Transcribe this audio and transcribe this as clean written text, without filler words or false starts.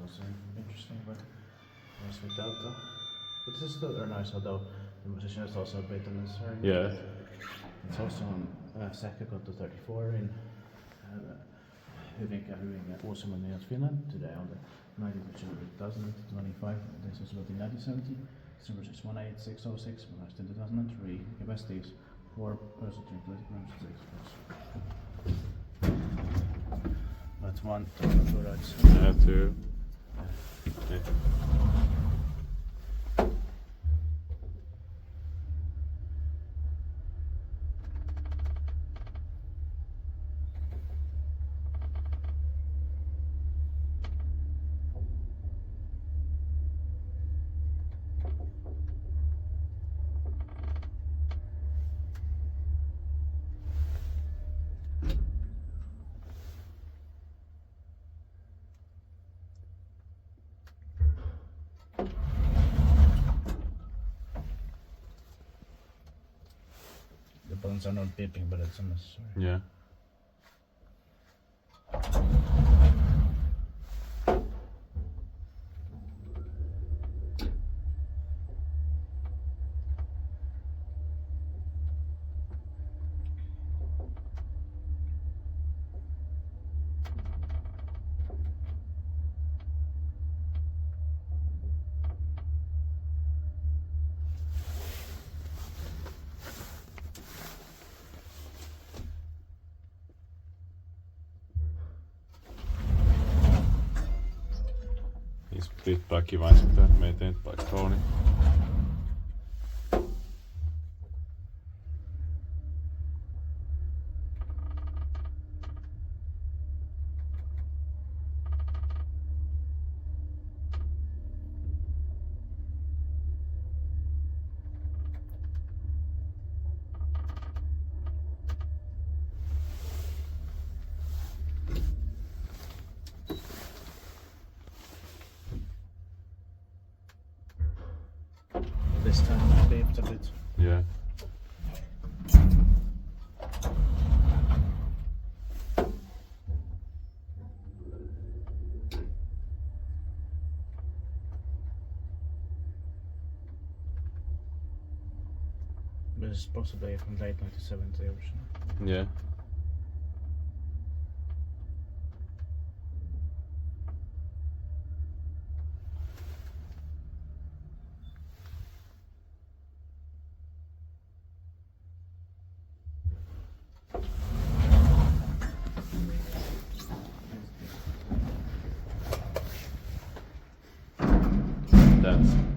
also interesting, but nice with Delta. But this is still very nice, although the position is also a bit unnecessary. Yeah. It's also on Sähkökatu 34 in Hyvinkää, Uusimaa, Finland. Today on the 19th of January 2025. This was built in 1970. This number is 18606, produced in 2003. Capacity is 4 person to 20 grams to 6 person. That's one, two rides. Yeah, two. Okay. The buttons are not beeping, but it's unnecessary. Yeah. Splittää kivan sitten meitä eteenpäin Kone. This time I beeped a bit. Yeah. This is possibly from late 1970 original. Yeah. That's